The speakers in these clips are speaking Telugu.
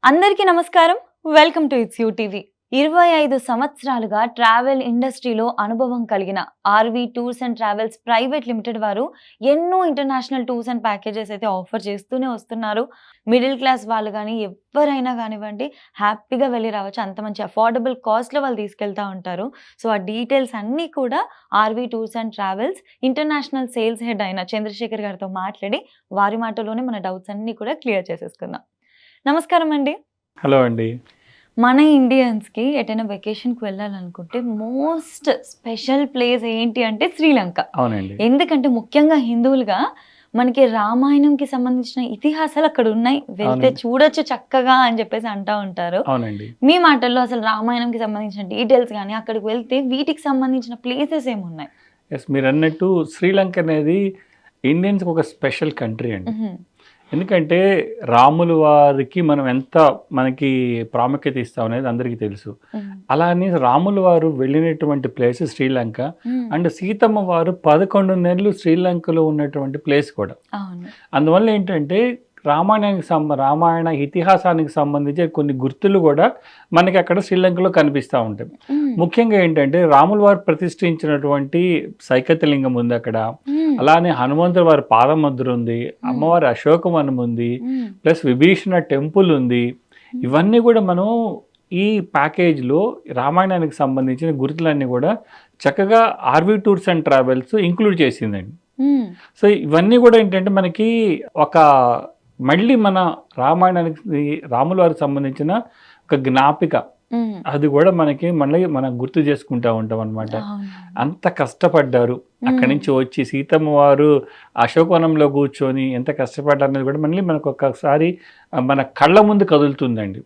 అందరికీ నమస్కారం. Welcome to its you TV. 25 సంవత్సరాలుగా ట్రావెల్ ఇండస్ట్రీలో అనుభవం కలిగిన RV tours and travels private limited వారు ఎన్నో ఇంటర్నేషనల్ టూర్స్ అండ్ ప్యాకేజెస్ అయితే ఆఫర్ చేస్తూనే వస్తున్నారు. మిడిల్ క్లాస్ వాళ్ళు గానీ, ఎవ్వరైనా గానివ్వండి హ్యాపీగా వెళ్లి రావచ్చు. అంత మంచి అఫోర్డబుల్ కాస్ట్‌లో వాళ్ళు తీసుకెళ్తా ఉంటారు. సో, ఆ డీటెయిల్స్ అన్నీ కూడా RV tours and travels international sales head అయిన చంద్రశేఖర్ గారితో మాట్లాడి, వారి మాటల్లోనే మన డౌట్స్ అన్నీ కూడా క్లియర్ చేసేసుకుందాం. నమస్కారం అండి. హలో అండి. మన ఇండియన్స్‌కి ఎటైనా వెకేషన్‌కి వెళ్ళాలనుకుంటే మోస్ట్ స్పెషల్ ప్లేస్ ఏంటి అంటే శ్రీలంక. అవునండి. ఎందుకంటే ముఖ్యంగా హిందువులుగా మనకి రామాయణంకి సంబంధించిన ఇతిహాసాలు అక్కడ ఉన్నాయి. వెళ్తే అవునండి. చూడొచ్చు చక్కగా అని చెప్పేసి అంటా ఉంటారు. అవునండి. మీ మాటల్లో అసలు రామాయణంకి సంబంధించిన డీటెయిల్స్ గాని, అక్కడికి వెళ్తే వీటికి సంబంధించిన ప్లేసెస్ ఏమున్నాయి? మీరన్నట్టు శ్రీలంక అనేది ఇండియన్స్‌కి ఒక స్పెషల్ కంట్రీ అండి. హుహు. ఎందుకంటే రాములు వారికి మనం ఎంత మనకి ప్రాముఖ్యత ఇస్తాం అనేది అందరికీ తెలుసు. హ్మ్. అలా అని రాములు వారు వెళ్ళినటువంటి ప్లేస్ శ్రీలంక. హ్మ్. అండ్ సీతమ్మ వారు 11 నెలలు శ్రీలంకలో ఉన్నటువంటి ప్లేస్ కూడా. అవును. అందువల్ల ఏంటంటే రామాయణ ఇతిహాసానికి సంబంధించి కొన్ని గుర్తులు కూడా మనకి అక్కడ శ్రీలంకలో కనిపిస్తూ ఉంటాయి. హ్మ్. ముఖ్యంగా ఏంటంటే రాముల వారు ప్రతిష్ఠించినటువంటి సైకతలింగం ఉంది అక్కడ. హ్మ్. అలానే హనుమంతుల వారి పాదముద్ర ఉంది, అమ్మవారి అశోకవనం ఉంది, హ్మ్. ప్లస్ విభీషణ టెంపుల్ ఉంది. ఇవన్నీ కూడా మనం ఈ ప్యాకేజ్లో రామాయణానికి సంబంధించిన గుర్తులన్నీ కూడా చక్కగా RV tours and travels include చేసిందండి. హ్మ్. సో ఇవన్నీ కూడా ఏంటంటే మనకి ఒక మళ్ళీ మన రామాయణానికి రాముల వారికి సంబంధించిన ఒక జ్ఞాపిక. హ్మ్. అది కూడా మనకి మళ్ళీ మనం గుర్తు చేసుకుంటూ ఉంటాం అనమాట. అవును. అంత కష్టపడ్డారు. అక్కడి నుంచి వచ్చి సీతమ్మ వారు అశోకవనంలో కూర్చొని ఎంత కష్టపడ్డారు అనేది కూడా మళ్ళీ మనకు ఒక్కసారి మన కళ్ళ ముందు కదులుతుందండి.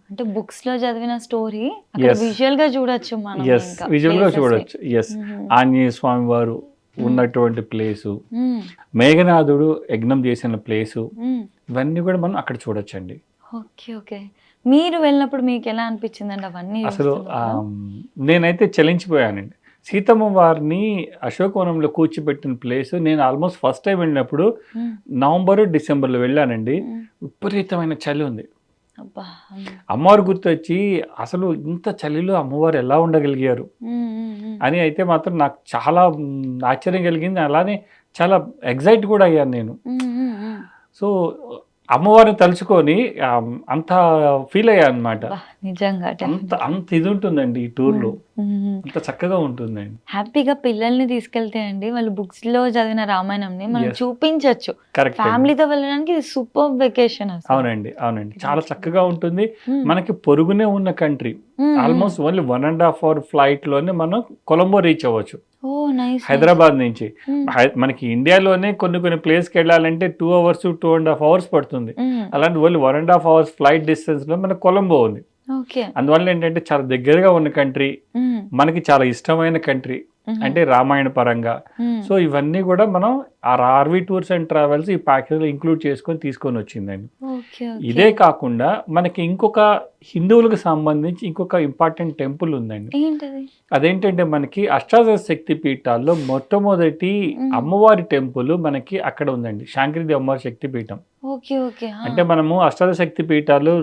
అంటే బుక్స్‌లో చదివిన స్టోరీ అక్కడ ఎస్. విజువల్‌గా చూడొచ్చు మనం ఎస్. ఇంకా విజువల్‌గా ప్లేసెస్‌ని. చూడొచ్చు. ఎస్. హుహు. ఆంజనేయ స్వామి వారు ఉన్నటువంటి ప్లేసు, హ్మ్. మేఘనాథుడు యజ్ఞం చేసిన ప్లేసు, హ్మ్. ఇవన్నీ కూడా మనం అక్కడ చూడొచ్చండి. ఓకే. ఓకే. మీరు వెళ్ళినప్పుడు మీకెలా అనిపించిందండి అవన్నీ అసలు చూస్తున్నప్పుడు? నేనైతే చలించిపోయానండి. సీతమ్మ వారిని అశోకవనంలో కూర్చోబెట్టిన ప్లేస్ నేను ఆల్మోస్ట్ ఫస్ట్ టైం వెళ్ళినప్పుడు హ్మ్. నవంబర్, డిసెంబర్‌లో వెళ్ళానండి. హ్మ్. విపరీతమైన చలి ఉంది. అబ్బా! హ్మ్. అమ్మవారు గుర్తొచ్చి అసలు ఇంత చలిలో అమ్మవారు ఎలా ఉండగలిగారు హ్మ్. హ్మ్. హ్మ్. అని అయితే మాత్రం నాకు చాలా ఆశ్చర్యం కలిగింది. అలానే చాలా ఎక్సైట్ కూడా అయ్యాను నేను. హ్మ్. హ్మ్. హ్మ్. సో, అమ్మవారిని తలుచుకొని అంత ఫీల్ అయ్యానన్నమాట. అబ్బా! నిజంగా అంత డెఫినెట్‌లీ. అంత ఇది ఉంటుందండి ఈ టూర్‌లో. హ్మ్. హ్మ్. హ్మ్. అంత చక్కగా ఉంటుందండి. హ్యాపీగా పిల్లల్ని తీసుకెళ్తే అండి వాళ్ళు బుక్స్‌లో చదివిన రామాయణంని మనం యెస్. చూపించొచ్చు. కరెక్ట్ అండి. ఫ్యామిలీతో వెళ్ళడానికి ఇది సూపర్బ్ వెకేషన్ అసలు. అవునండి. అవునండి. చాలా గ్రేట్. చక్కగా ఉంటుంది. హ్మ్. మనకి పొరుగునే ఉన్న కంట్రీ. హ్మ్. హ్మ్. ఆల్మోస్ట్ ఓన్లీ 1 ½ అవర్ ఫ్లైట్‌లోనే మనం కొలంబో రీచ్ అవ్వచ్చు. ఓహ్! నైస్. నైస్. హైదరాబాద్ నుంచి. హ్మ్. మనకి ఇండియాలోనే కొన్ని ప్లేస్‌కెళ్ళాలంటే 2 అవర్స్, 2 ½ అవర్స్ పడుతుంది. హ్మ్. అలాంటి ఓన్లీ 1 ½ అవర్స్ ఫ్లైట్ డిస్టెన్స్‌లో మనకు కొలంబో ఉంది. ఓకే. అందువల్ల ఏంటంటే చాలా దగ్గరగా ఉన్న కంట్రీ. హ్మ్. మనకి చాలా ఇష్టమైన కంట్రీ. హుహు. అంటే రామాయణ పరంగా. హ్మ్. సో ఇవన్నీ కూడా మనం ఆర్‌వి టూర్స్ అండ్ ట్రావెల్స్ ఈ ప్యాకేజ్‌లో ఇంక్లూడ్ తీసుకొనొచ్చిందండి. ఓకే. ఓకే. ఇదే కాకుండా మనకి ఇంకొక హిందువులకు సంబంధించి ఇంకొక ఇంపార్టెంట్ టెంపుల్ ఉందండి. ఏంటది? అదేంటంటే మనకి అష్టాదశ శక్తి పీఠాల్లో మొట్టమొదటి హ్మ్. అమ్మవారి టెంపుల్ మనకి అక్కడ ఉందండి. శాంకరీదేవి అమ్మవారి శక్తి పీఠం. ఓకే. ఓకే. ఆ! అంటే మనము అష్టాదశ శక్తి పీఠాలు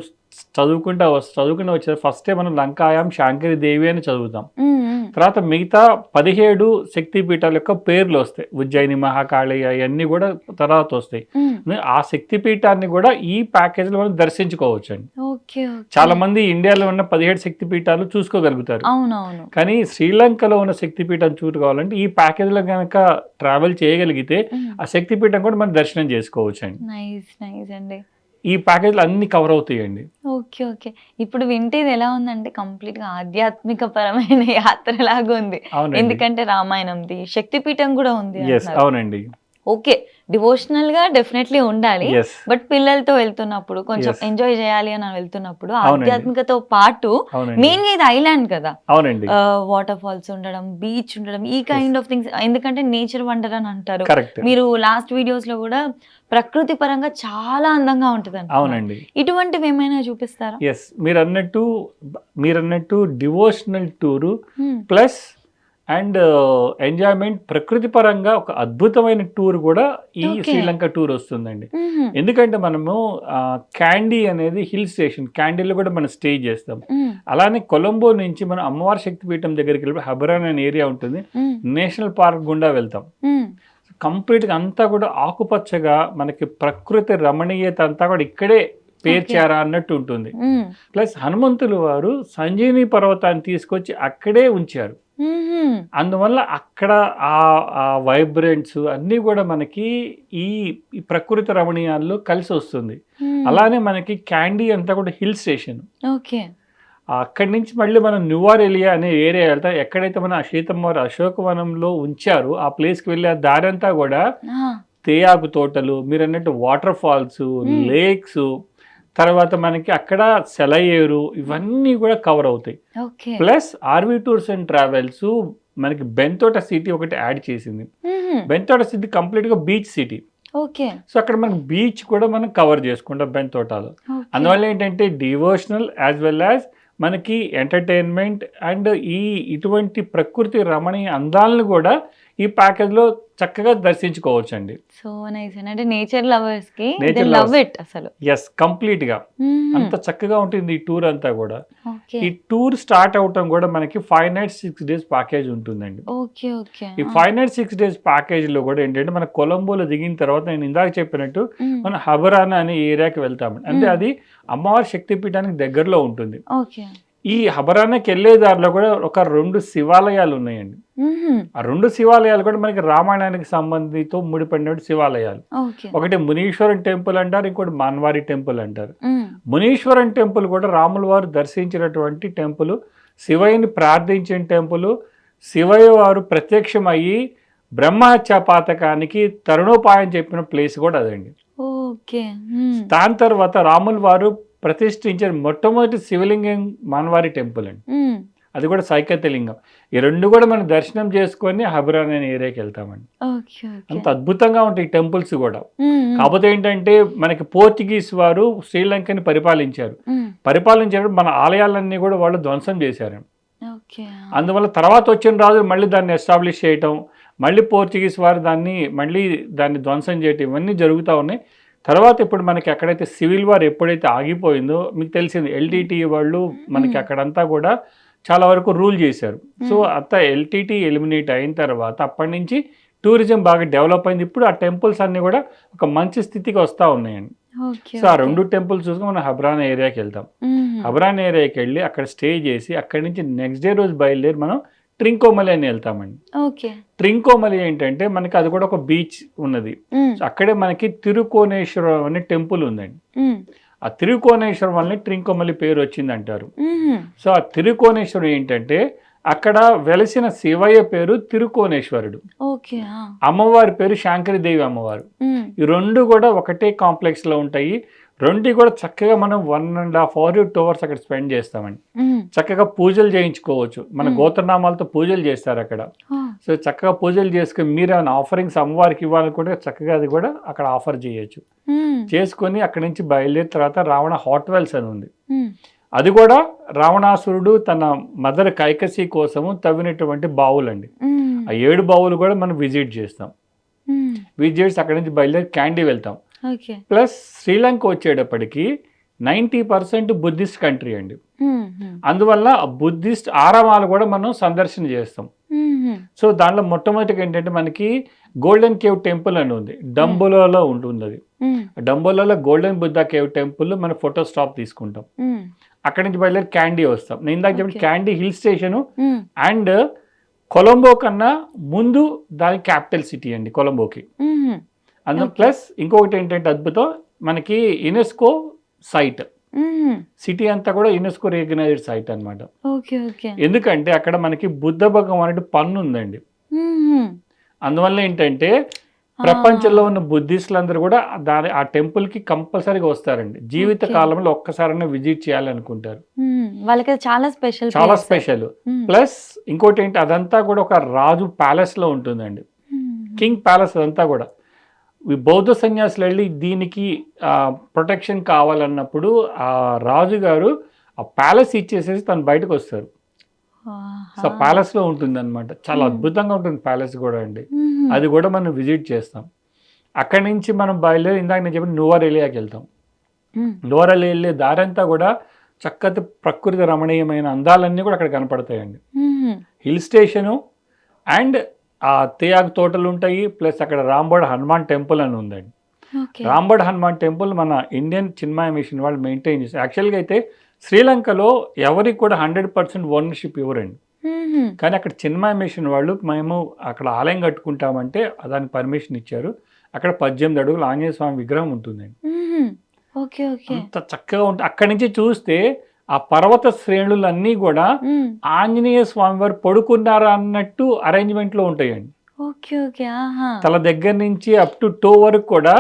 చదువుకుంటూ వచ్చే ఫస్టే మనం లంకాయం శాంకరీదేవి అని చదువుతాం. హ్మ్. హ్మ్. తర్వాత మిగతా 17 శక్తి పీఠాల యొక్క పేర్లు వస్తాయి. ఉజ్జయిని, మహాకాళి అయన్నీ కూడా తర్వాత వస్తాయి. హ్మ్. ఆ శక్తి పీఠాన్ని కూడా ఈ ప్యాకేజ్‌లో మనం దర్శించుకోవచ్చండి. ఓకే. ఓకే. చాలామంది ఇండియాలో ఉన్న 17 శక్తి పీఠాలు చూసుకోగలుగుతారు. అవునవును. కానీ శ్రీలంకలో ఉన్న శక్తిపీఠం చూసుకోవాలంటే ఈ ప్యాకేజ్‌లో గనక ట్రావెల్ చేయగలిగితే హ్మ్. ఆ శక్తిపీఠం కూడా మనం దర్శనం చేసుకోవచ్చండి. నైస్. నైస్ అండి. ఈ ప్యాకేజ్‌లో అన్నీ కవర్ అవుతాయండి. ఓకే. ఓకే. ఇప్పుడు వింటే ఇది ఎలా ఉందంటే కంప్లీట్‌గా ఆధ్యాత్మిక పరమైన యాత్రలాగా ఉంది. అవునండి. ఎందుకంటే రామాయణంది, శక్తిపీఠం గూడా ఉంది యెస్. అంటున్నారు. అవునండి. ఓకే. డివోషనల్‌గా డెఫినైట్‌లీ ఉండాలి. యెస్. బట్ పిల్లలతో వెళ్తున్నప్పుడు కొంచెం యెస్. ఎంజాయ్ చేయాలి అని వెళ్తున్నప్పుడు అవునండి. ఆధ్యాత్మికతో పాటు అవునండి. మెయిన్‌గా ఇది ఐలాండ్ కదా! అవునండి. వాటర్ ఫాల్స్ ఉండడం, బీచ్ ఉండడం ఈ యెస్. కైండ్ ఆఫ్ థింగ్స్ ఎందుకంటే నేచర్ వండర్ అని అంటారు. కరెక్ట్. మీరు లాస్ట్ వీడియోస్‌లో గూడా ప్రకృతి పరంగా చాలా అందంగా ఉంటదంటున్నారు. అవునండి. ఇటువంటివి ఏమైనా చూపిస్తారా? యెస్. మీరన్నట్టు డివోషనల్ టూరు హ్మ్. ప్లస్ అండ్ ఎంజాయ్మెంట్ ప్రకృతి పరంగా ఒక అద్భుతమైన టూర్ కూడా ఈ Okay. శ్రీలంక టూర్ వస్తుందండి. మ్మ్. ఎందుకంటే మనము క్యాండీ అనేది హిల్ స్టేషన్, క్యాండీలో కూడా మనం స్టే చేస్తాం. మ్మ్. అలానే కొలంబో నుంచి మనం అమ్మవారి శక్తిపీఠం దగ్గరికి వెళ్ళి హబరాన్ అనే ఏరియా ఉంటుంది, మ్మ్. నేషనల్ పార్క్ గుండా వెళ్తాం. మ్మ్. కంప్లీట్గా అంతా కూడా ఆకుపచ్చగా మనకి ప్రకృతి రమణీయత అంతా కూడా ఇక్కడే పేర్చారా అన్నట్టు ఉంటుంది. మ్మ్. ప్లస్ హనుమంతులు వారు సంజీని పర్వతాన్ని తీసుకొచ్చి అక్కడే ఉంచారు. మ్మ్. అందువల్ల అక్కడ ఆ వైబ్రెంట్స్ అన్నీ కూడా మనకి ఈ ఈ ప్రకృతి రమణీయాల్లో కలిసి వస్తుంది. మ్మ్. అలానే మనకి క్యాండీ అంతా కూడా హిల్ స్టేషన్. ఓకే. అక్కడి నుంచి మళ్ళీ మనం న్యూవారెలియా అనే ఏరియా వెళ్తాం. ఎక్కడైతే మన సీతమ్మవారు అశోకవనంలో ఉంచారో ఆ ప్లేస్కి వెళ్ళే ఆ దారంతా కూడా ఆ. తేయాకు తోటలు, మీరు అన్నట్టు వాటర్ ఫాల్స్, లేక్స్, తర్వాత మనకి అక్కడ సెలయేరు, ఇవన్నీ కూడా కవర్ అవుతాయి. Okay. Plus RV tours and travels మనకి బెంతోట సిటీ ఒకటి యాడ్ చేసింది. మ్మ్. బెంతోట సిటీ కంప్లీట్గా బీచ్ సిటీ. ఓకే. సో అక్కడ మనకి బీచ్ కూడా మనం కవర్ చేసుకుంటాం బెంతోటాలో. ఓకే. అందువల్ల ఏంటంటే డివోషనల్ యాజ్ వెల్ యాజ్ మనకి ఎంటర్టైన్మెంట్ అండ్ ఇటువంటి ప్రకృతి రమణీయ అందాలను కూడా ఈ ప్యాకేజ్లో చక్కగా దర్శించుకోవచ్చు అండి. సో నైస్ అంటే నేచర్ లవర్స్ కి Nature they love lovers. It అసలు. ఎస్, కంప్లీట్గా మ్మ్. అంత చక్కగా ఉంటుంది ఈ టూర్ అంతా కూడా. ఓకే. ఈ టూర్ స్టార్ట్ అవటం కూడా మనకి 5 nights 6 days ప్యాకేజ్ ఉంటుందండి. ఓకే. ఓకే. ఈ 5 nights 6 days ప్యాకేజ్లో కూడా ఏంటంటే మన కొలంబోలో దిగిన తర్వాత నేను ఇందాక చెప్పినట్టు మ్మ్. మనం హబరానా అనే ఏరియాకి వెళ్తామండి. అంటే అది అమ్మవారి శక్తిపీఠానికి దగ్గరలో ఉంటుంది. ఓకే. ఈ హబరానాకి వెళ్ళే దారిలో కూడా ఒక 2 శివాలయాలు ఉన్నాయండి. మ్మ్. ఆ 2 శివాలయాలు కూడా మనకి రామాయణానికి సంబంధితో ముడిపడిన శివాలయాలు. ఓకే. ఒకటి మునీశ్వరం టెంపుల్ అంటారు, ఇంకోటి మాన్వారి టెంపుల్ అంటారు. మ్మ్. మునీశ్వరం టెంపుల్ కూడా రాముల వారు దర్శించినటువంటి టెంపుల్, శివయ్యని ప్రార్థించిన టెంపుల్, శివయ్య వారు ప్రత్యక్షమయ్యి బ్రహ్మహత్య పాతకానికి తరుణోపాయం చెప్పిన ప్లేస్ కూడా అదండి. ఓకే. మ్మ్. దాని తర్వాత రాముల వారు ప్రతిష్ఠించిన మొట్టమొదటి శివలింగం మాన్వారి టెంపుల్ అండి. మ్మ్. అది కూడా సైకత్యలింగం. ఈ 2 కూడా మనం దర్శనం చేసుకొని హబరాన్ అనే ఏరియాకి వెళ్తామండి. ఓకే. ఓకే. అంత అద్భుతంగా ఉంటాయి ఈ టెంపుల్స్ కూడా. మ్మ్. కాకపోతే ఏంటంటే మనకి పోర్చుగీస్ వారు శ్రీలంకని పరిపాలించారు. మ్మ్. పరిపాలించేటప్పుడు మన ఆలయాలన్నీ కూడా వాళ్ళు ధ్వంసం చేశారు. ఓకే. అందువల్ల తర్వాత వచ్చిన రాజులు మళ్ళీ దాన్ని ఎస్టాబ్లిష్ చేయటం, మళ్ళీ పోర్చుగీస్ వారు దాన్ని ధ్వంసం చేయటం, ఇవన్నీ జరుగుతూ ఉన్నాయి. తర్వాత ఇప్పుడు మనకి ఎక్కడైతే సివిల్ వార్ ఎప్పుడైతే ఆగిపోయిందో మీకు తెలిసింది, ఎల్టీటీ వాళ్ళు మనకి అక్కడంతా కూడా చాలా వరకు రూల్ చేశారు. సో అంతా ఎల్టీటీ ఎలిమినేట్ అయిన తర్వాత అప్పటి నుంచి టూరిజం బాగా డెవలప్ అయింది. ఇప్పుడు ఆ టెంపుల్స్ అన్నీ కూడా ఒక మంచి స్థితికి వస్తూ ఉన్నాయండి. ఓకే. సో ఆ 2 టెంపుల్స్ చూసుకొని మనం హబరాన్ ఏరియాకి వెళ్తాం. మ్మ్. హబరాన్ ఏరియాకి వెళ్ళి అక్కడ స్టే చేసి అక్కడి నుంచి నెక్స్ట్ డే రోజు బయలుదేరి మనం ట్రింకోమలి అని వెళ్తామండి. ఓకే. ట్రింకోమలి ఏంటంటే మనకి అది కూడా ఒక బీచ్ ఉన్నది. మ్మ్. సో అక్కడే మనకి తిరుకోనేశ్వరం అనే టెంపుల్ ఉందండి. మ్మ్. ఆ తిరుకోనేశ్వరం వల్లనే ట్రింకోమలి పేరు వచ్చింది అంటారు. మ్మ్. సో ఆ తిరుకోనేశ్వరం ఏంటంటే అక్కడ వెలసిన శివయ్య పేరు తిరుకోనేశ్వరుడు, ఓకే. ఆ. అమ్మవారి పేరు శాంకరీదేవి అమ్మవారు. మ్మ్. ఈ 2 కూడా ఒకటే కాంప్లెక్స్లో ఉంటాయి. 2 కూడా చక్కగా మనం 1.5 hours 2 hours అక్కడ స్పెండ్ చేస్తామండి. మ్మ్. చక్కగా పూజలు చేయించుకోవచ్చు. మన గోత్రనామాలతో పూజలు చేస్తారు అక్కడ. ఆ. సో చక్కగా పూజలు చేసుకుని మీరు ఏమైనా ఆఫరింగ్స్ అమ్మవారికి ఇవ్వాలనుకుంటే చక్కగా అది కూడా అక్కడ ఆఫర్ చేయొచ్చు. మ్మ్. చేసుకొని అక్కడి నుంచి బయలుదేరిన తర్వాత రావణ హాట్ వెల్స్ అని ఉంది. మ్మ్. అది కూడా రావణాసురుడు తన మదర్ కైకసి కోసము తవ్వినటువంటి బావులండి. మ్మ్. ఆ 7 బావులు కూడా మనం విజిట్ చేస్తాం. మ్మ్. విజిట్ చేసి అక్కడి నుంచి బయలుదేరి క్యాండీ వెళ్తాం. ఓకే. ప్లస్ శ్రీలంక వచ్చేటప్పటికి 90% బుద్ధిస్ట్ కంట్రీ అండి. మ్మ్. మ్మ్. అందువల్ల బుద్ధిస్ట్ ఆరామాలు కూడా మనం సందర్శన చేస్తాం. మ్మ్. సో దాంట్లో మొట్టమొదటిగా ఏంటంటే మనకి గోల్డెన్ కేవ్ టెంపుల్ అని ఉంది, డంబోలోలో ఉంటుంది. అది మ్మ్. డంబోలోలో గోల్డెన్ బుద్ధ కేవ్ టెంపుల్ మన ఫోటో స్టాప్ తీసుకుంటాం. మ్మ్. అక్కడి నుంచి బయలుదేరి క్యాండీ వస్తాం. నేను ఇందాక చెప్పిన Okay. Candy hill station hmm. And Colombo కన్నా ముందు దాని క్యాపిటల్ సిటీ అండి కొలంబోకి. మ్మ్. అందులో Okay. ప్లస్ ఇంకొకటి ఏంటంటే అద్భుతం, మనకి యునెస్కో సైట్, మ్మ్. సిటీ అంతా కూడా యునెస్కో రికగ్నైజ్డ్ సైట్ అన్నమాట. ఓకే. ఓకే. ఎందుకంటే అక్కడ మనకి బుద్ధ భగవానుడి పన్ను ఉందండి. మ్మ్. అందువల్ల ఏంటంటే ప్రపంచంలో ఉన్న బుద్ధిస్టులందరూ కూడా ఆ టెంపుల్కి కంపల్సరీగా వస్తారండి. జీవిత Okay. కాలంలో ఒక్కసారైనా విజిట్ చేయాలనుకుంటారు. మ్మ్. వాళ్ళకి అది చాలా స్పెషల్. చాలా స్పెషల్. ప్లస్ ఇంకోటి ఏంటి, అదంతా కూడా ఒక రాజు ప్యాలెస్ లో ఉంటుందండి. కింగ్ ప్యాలెస్ అదంతా కూడా. ఈ బౌద్ధ సన్యాసులు వెళ్ళి దీనికి ప్రొటెక్షన్ కావాలన్నప్పుడు ఆ రాజు గారు ఆ ప్యాలెస్ ఇచ్చేసేసి తను బయటకు వస్తారు. సో ప్యాలెస్ లో ఉంటుంది అనమాట, చాలా అద్భుతంగా ఉంటుంది ప్యాలెస్ కూడా అండి. అది కూడా మనం విజిట్ చేస్తాం. అక్కడి నుంచి మనం బయలుదేరి ఇందాక నేను చెప్పిన నువారెలియాకి వెళ్తాం. నువారెలియా వెళ్ళే దారంతా కూడా చక్కటి ప్రకృతి రమణీయమైన అందాలన్నీ కూడా అక్కడ కనపడతాయండి. హిల్ స్టేషను అండ్ ఆ తేయాకు తోటలు ఉంటాయి, ప్లస్ అక్కడ రాంబడ్ హనుమాన్ టెంపుల్ అని ఉందండి. రాంబడ్ హనుమాన్ టెంపుల్ మన ఇండియన్ చిన్మయ మిషన్ వాళ్ళు మెయింటైన్ చేస్తారు. యాక్చువల్గా అయితే శ్రీలంకలో ఎవరికి కూడా 100% ఓనర్షిప్ ఇవ్వరండి, కానీ అక్కడ చిన్మయ మిషన్ వాళ్ళు మేము అక్కడ ఆలయం కట్టుకుంటామంటే దానికి పర్మిషన్ ఇచ్చారు. అక్కడ 18 అడుగుల ఆంజనేయ స్వామి విగ్రహం ఉంటుందండి. అంత చక్కగా ఉంటుంది. అక్కడి నుంచి చూస్తే ఆ పర్వత శ్రేణులన్నీ కూడా ఆంజనేయ స్వామి వారు పడుకున్నారా అన్నట్టు అరేంజ్మెంట్ లో ఉంటాయండి. తల దగ్గర నుంచి అప్ టు టో వరకు కూడా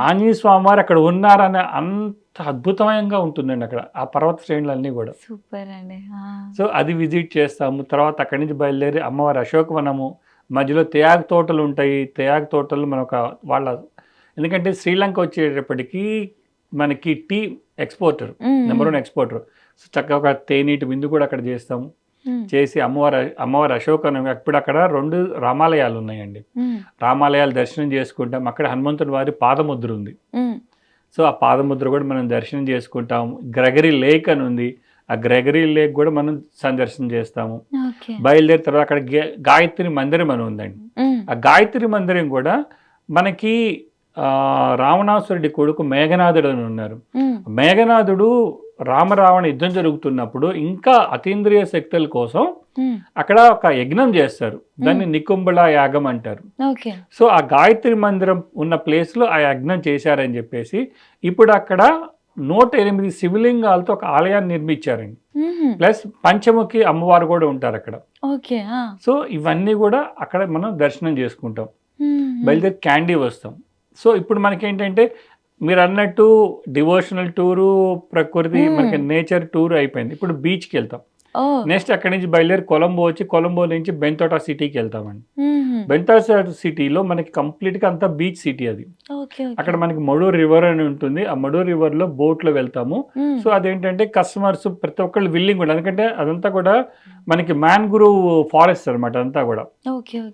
ఆంజనేయ స్వామి వారు అక్కడ ఉన్నారని అంత అద్భుతంగా ఉంటుందండి అక్కడ ఆ పర్వత శ్రేణులన్నీ కూడా. సూపర్ అండి. సో అది విజిట్ చేస్తాము. తర్వాత అక్కడి నుంచి బయలుదేరి అమ్మవారి అశోకవనము, మధ్యలో తేయాకు తోటలు ఉంటాయి. తేయాకు తోటలు మనొక వాళ్ళ, ఎందుకంటే శ్రీలంక వచ్చేటప్పటికి మనకి tea exporter, number 1 exporter. So చక్కగా ఒక తేనీటి విందు కూడా అక్కడ చేస్తాము. చేసి అమ్మవారి అశోకవనం, ఇప్పుడు అక్కడ 2 రామాలయాలు ఉన్నాయండి. రామాలయాలు దర్శనం చేసుకుంటాం. అక్కడ హనుమంతుడి వారి పాదముద్ర ఉంది. సో ఆ పాదముద్ర కూడా మనం దర్శనం చేసుకుంటాం. గ్రెగరీ లేక్ అని ఉంది, ఆ గ్రెగరీ లేక్ కూడా మనం సందర్శన చేస్తాము. బయలుదేరిన తర్వాత అక్కడ గాయత్రి మందిరం అని ఉందండి. ఆ గాయత్రి మందిరం కూడా మనకి రావణాసురుడి కొడుకు మేఘనాథుడు అని ఉన్నారు. మేఘనాథుడు రామరావణ యుద్ధం జరుగుతున్నప్పుడు ఇంకా అతీంద్రియ శక్తుల కోసం అక్కడ ఒక యజ్ఞం చేస్తారు, దాన్ని నికుంభళ యాగం అంటారు. సో ఆ గాయత్రి మందిరం ఉన్న ప్లేస్ లో ఆ యజ్ఞం చేశారని చెప్పేసి ఇప్పుడు అక్కడ 108 శివలింగాలతో ఒక ఆలయాన్ని నిర్మించారండి. ప్లస్ పంచముఖి అమ్మవారు కూడా ఉంటారు అక్కడ. సో ఇవన్నీ కూడా అక్కడ మనం దర్శనం చేసుకుంటాం. బయలుదేరి క్యాండీ వస్తాం. సో ఇప్పుడు మనకేంటంటే మీరు అన్నట్టు డివోషనల్ టూరు, ప్రకృతి మనకి నేచర్ టూర్ అయిపోయింది. ఇప్పుడు బీచ్కి వెళ్తాం. నెక్స్ట్ అక్కడి నుంచి బయలుదేరి కొలంబో వచ్చి, కొలంబో నుంచి బెంతోటా సిటీకి వెళ్తామండి. బెంతోటా సిటీలో మనకి కంప్లీట్గా అంతా బీచ్ సిటీ అది. అక్కడ మనకి మడూర్ రివర్ అని ఉంటుంది. ఆ మడూర్ రివర్ లో బోట్ లో వెళ్తాము. సో అదేంటంటే కస్టమర్స్ ప్రతి ఒక్కళ్ళు విల్లింగ్ కూడా, ఎందుకంటే అదంతా కూడా మనకి మ్యాంగ్రూవ్ ఫారెస్ట్ అనమాట. అంతా కూడా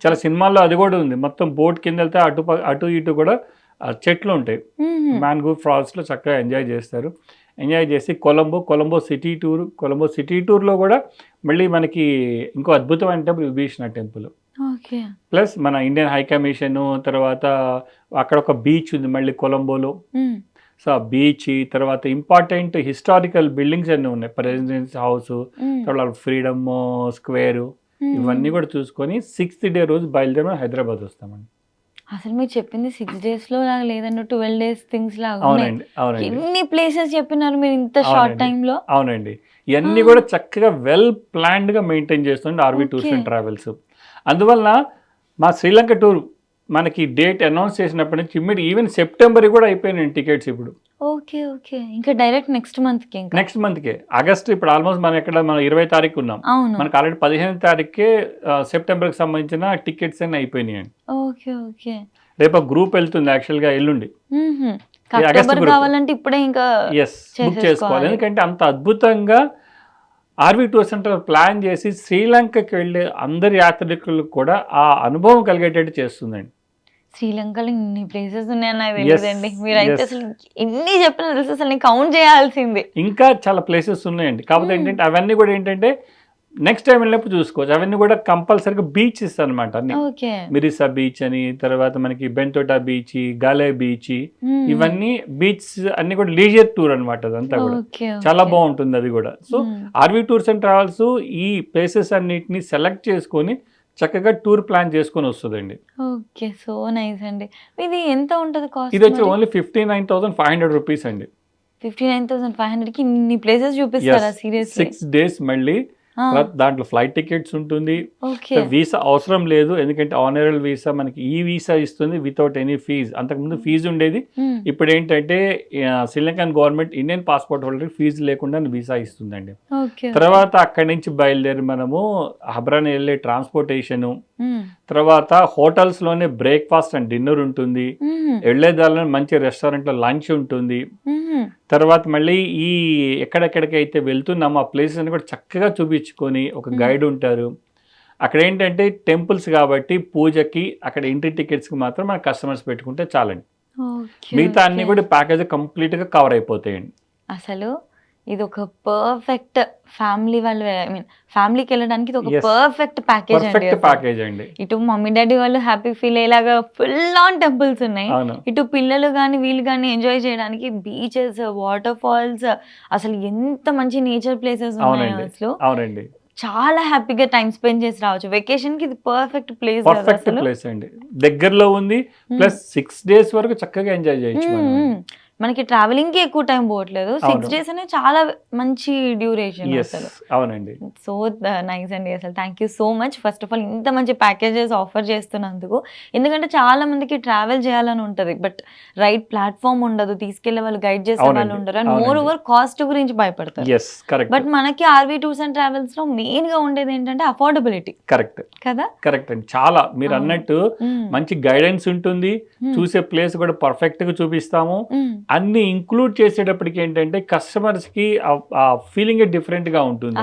చాలా సినిమాల్లో అది కూడా ఉంది. మొత్తం బోట్ కింద వెళ్తే అటు ఇటు కూడా చెట్లు ఉంటాయి. మ్యాంగ్రూవ్ ఫారెస్ట్ లో చక్కగా ఎంజాయ్ చేస్తారు. ఎంజాయ్ చేసి కొలంబో సిటీ టూర్లో కూడా మళ్ళీ మనకి ఇంకో అద్భుతమైన టెంపుల్ విభీషణ టెంపుల్, ప్లస్ మన ఇండియన్ హై కమిషన్, తర్వాత అక్కడ ఒక బీచ్ ఉంది మళ్ళీ కొలంబోలో. సో ఆ బీచ్ తర్వాత ఇంపార్టెంట్ హిస్టారికల్ బిల్డింగ్స్ అన్నీ ఉన్నాయి. ప్రెసిడెన్సీ హౌస్, తర్వాత ఫ్రీడమ్ స్క్వేర్, ఇవన్నీ కూడా చూసుకొని 6th డే రోజు బయలుదేరి హైదరాబాద్ వస్తామండి. అసలు మీరు చెప్పింది 6 days లో లాగా లేదన్న 12 days థింగ్స్ లాగా ఉన్నాయి. ఎన్ని ప్లేసెస్ చెప్పినారు మీరు ఇంత షార్ట్ టైమ్ లో. అవునండి, ఇవన్నీ కూడా చక్కగా వెల్ ప్లాన్డ్ గా మెయింటైన్ చేస్తుంది ఆర్వీ టూర్స్ అండ్ ట్రావెల్స్. అందువల్ల మా శ్రీలంక టూర్ మనకి డేట్ అనౌన్స్ చేసినప్పటి నుంచి ఈవెన్ సెప్టెంబర్ కూడా అయిపోయినాయి టికెట్స్ ఇప్పుడు. ఓకే ఇంకా డైరెక్ట్ నెక్స్ట్ మంత్కే ఆగస్ట్. ఇప్పుడు ఆల్మోస్ట్ మనం 20 తారీఖు ఉన్నాం. మనకు ఆల్రెడీ 15 తారీఖుకే సెప్టెంబర్ కి సంబంధించిన టికెట్స్ అన్ని అయిపోయినాయి. ఓకే రేపు గ్రూప్ వెళ్తుంది యాక్చువల్ గా ఎల్లుండి. కావాలంటే ఇప్పుడే ఇంకా బుక్ చేసుకోవాలి, ఎందుకంటే అంత అద్భుతంగా ఆర్వీ టూర్స్ సెంటర్ ప్లాన్ చేసి శ్రీలంకకి వెళ్ళే అందరి యాత్రికులకు కూడా ఆ అనుభవం కలిగేటట్టు చేస్తుందండి. శ్రీలంకలో ఇన్ని ప్లేసెస్ ఉన్నాయని నాకు తెలియదండి. మీరైతే అసలు ఎన్ని చెప్పినా తెలుసు, అసలు నేను కౌంట్ చేయాల్సింది. ఇంకా చాలా ప్లేసెస్ ఉన్నాయండి. కాకపోతే ఏంటంటే అవన్నీ కూడా ఏంటంటే నెక్స్ట్ టైం వెళ్ళినప్పుడు చూసుకోవచ్చు. అవన్నీ కూడా కంపల్సరీగా బీచెస్ అనమాట. అన్ని మిరిసా బీచ్ అని, తర్వాత మనకి బెంతోటా బీచ్, గాలే బీచ్, ఇవన్నీ బీచ్ అన్ని కూడా లీజర్ టూర్ అనమాట. అదంతా కూడా చాలా బాగుంటుంది అది కూడా. So RV tours and travels ఈ ప్లేసెస్ అన్నిటిని సెలెక్ట్ చేసుకొని చక్కగా టూర్ ప్లాన్ చేసుకొని వస్తుందండి. ఓకే, సో నైస్ అండి. ఇది ఎంత ఉంటుంది కాస్ట్? ఇది వచ్చి ఓన్లీ 59,500 రూపీస్ అండి. 59,500 కి ఇన్ని ప్లేసెస్ చూపిస్తారా? సీరియస్లీ 6 days మళ్ళీ. దాంట్లో ఫ్లైట్ టికెట్స్ ఉంటుంది. వీసా అవసరం లేదు, ఎందుకంటే ఆనరల్ వీసా మనకి ఈ వీసా ఇస్తుంది వితౌట్ ఎనీ ఫీజ్. అంతకుముందు ఫీజు ఉండేది, ఇప్పుడు ఏంటంటే Sri Lankan government Indian passport holder fee లేకుండా వీసా ఇస్తుందండి. తర్వాత అక్కడి నుంచి బయలుదేరి మనము హబ్రాన్ వెళ్ళే ట్రాన్స్పోర్టేషన్, తర్వాత హోటల్స్లోనే బ్రేక్ఫాస్ట్ అండ్ డిన్నర్ ఉంటుంది, వెళ్ళేదారిలో మంచి రెస్టారెంట్లో లంచ్ ఉంటుంది. తర్వాత మళ్ళీ ఈ ఎక్కడెక్కడికైతే వెళ్తున్నామో ఆ ప్లేసెస్ అని కూడా చక్కగా చూపించుకొని ఒక గైడ్ ఉంటారు. అక్కడ ఏంటంటే టెంపుల్స్ కాబట్టి పూజకి అక్కడ ఎంట్రీ టికెట్స్కి మాత్రం మన కస్టమర్స్ పెట్టుకుంటే చాలండి. మిగతా అన్ని కూడా ప్యాకేజ్ కంప్లీట్గా కవర్ అయిపోతాయండి. అసలు ఇది ఒక పర్ఫెక్ట్ ఫ్యామిలీ వాళ్ళు, ఐ మీన్ ఫ్యామిలీకి వెళ్ళడానికి ఇది ఒక పర్ఫెక్ట్ ప్యాకేజ్ అండి. ఇటు మమ్మీ డాడీ వాళ్ళు హ్యాపీ ఫీల్ అయ్యేలాగా ఫుల్ ఆన్ టెంపుల్స్ ఉన్నాయి, ఇటు పిల్లలు కానీ వీళ్ళు కానీ ఎంజాయ్ చేయడానికి బీచెస్, వాటర్ ఫాల్స్, అసలు ఎంత మంచి నేచర్ ప్లేసెస్ ఉన్నాయి. అసలు అవునండి, చాలా హ్యాపీగా టైం స్పెండ్ చేసి రావచ్చు. వెకేషన్ కి ఇది పర్ఫెక్ట్ ప్లేస్. పర్ఫెక్ట్ ప్లేస్ అండి, దగ్గరలో ఉంది, ప్లస్ 6 days వరకు చక్కగా ఎంజాయ్ చేయొచ్చు. మనకి ట్రావెలింగ్ కి ఎక్కువ టైం పోవట్లేదు. 6 days అనేది చాలా మంచి డ్యూరేషన్. అవునండి, సో నైస్ అండి. అసలు thank you so much first of all ఇంత మంచి ప్యాకేజెస్ ఆఫర్ చేస్తున్నందుకు. ఎందుకంటే చాలా మందికి ట్రావెల్ చేయాలని ఉంటుంది, బట్ రైట్ ప్లాట్ఫామ్ ఉండదు, తీసుకెళ్లే వాళ్ళు గైడ్ చేసే వాళ్ళు ఉండరు, అండ్ మోర్ ఓవర్ కాస్ట్ గురించి భయపడతారు. బట్ మనకి ఆర్వీ టూర్స్ అండ్ ట్రావెల్స్ లో మెయిన్ గా ఉండేది ఏంటంటే అఫోర్డబిలిటీ. కరెక్ట్ కదా, కరెక్ట్ అండి. చాలా మీరు అన్నట్టు మంచి గైడెన్స్ ఉంటుంది, చూసే ప్లేస్ కూడా పర్ఫెక్ట్ గా చూపిస్తాము. అన్ని ఇంక్లూడ్ చేసేటప్పటికి ఏంటంటే కస్టమర్స్ కి ఆ ఫీలింగ్ డిఫరెంట్ గా ఉంటుంది.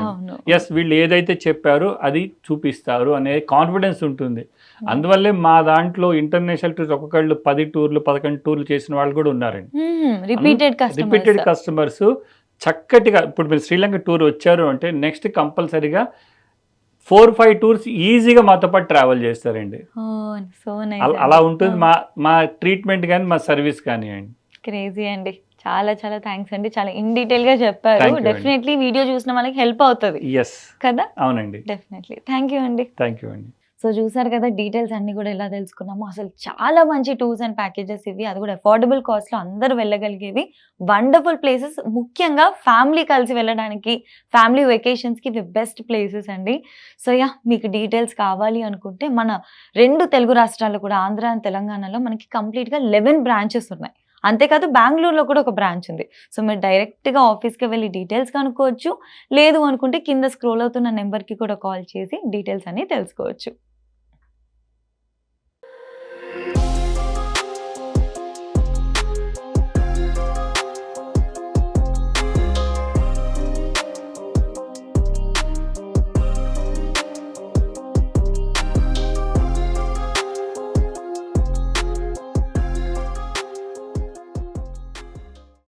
ఎస్, వీళ్ళు ఏదైతే చెప్పారో అది చూపిస్తారు అనే కాన్ఫిడెన్స్ ఉంటుంది. అందువల్లే మా దాంట్లో ఇంటర్నేషనల్ టూర్స్ ఒక్కొక్కళ్ళు 10 టూర్లు 11 టూర్లు చేసిన వాళ్ళు కూడా ఉన్నారండి. Repeated customers చక్కటిగా. ఇప్పుడు మీరు శ్రీలంక టూర్ వచ్చారు అంటే నెక్స్ట్ కంపల్సరీగా 4-5 టూర్స్ ఈజీగా మాతో పాటు ట్రావెల్ చేస్తారండి. అలా ఉంటుంది మా ట్రీట్మెంట్ కానీ మా సర్వీస్ కానీ అండి. క్రేజీ అండి. చాలా చాలా థ్యాంక్స్ అండి, చాలా ఇన్ డీటెయిల్ గా చెప్పారు. డెఫినెట్లీ వీడియో చూసిన వాళ్ళకి హెల్ప్ అవుతుంది కదా. అవునండి, డెఫినెట్లీ. థ్యాంక్ యూ అండి. థ్యాంక్ యూ అండి. సో చూసారు కదా, డీటెయిల్స్ అన్ని కూడా ఎలా తెలుసుకున్నాము. అసలు చాలా మంచి టూర్స్ అండ్ ప్యాకేజెస్ ఇవి, అది కూడా అఫోర్డబుల్ కాస్ట్ లో అందరూ వెళ్ళగలిగేవి, వండర్ఫుల్ ప్లేసెస్. ముఖ్యంగా ఫ్యామిలీ కలిసి వెళ్ళడానికి, ఫ్యామిలీ వెకేషన్స్ కి ఇవి బెస్ట్ ప్లేసెస్ అండి. సో మీకు డీటెయిల్స్ కావాలి అనుకుంటే మన 2 తెలుగు రాష్ట్రాల్లో కూడా, ఆంధ్ర అండ్ తెలంగాణలో మనకి కంప్లీట్ గా 11 బ్రాంచెస్ ఉన్నాయి. అంతేకాదు బెంగళూరులో కూడా ఒక బ్రాంచ్ ఉంది. సో మీరు డైరెక్ట్గా ఆఫీస్కి వెళ్ళి డీటెయిల్స్ కనుక్కోవచ్చు, లేదు అనుకుంటే కింద స్క్రోల్ అవుతున్న నెంబర్కి కూడా కాల్ చేసి డీటెయిల్స్ అన్ని తెలుసుకోవచ్చు.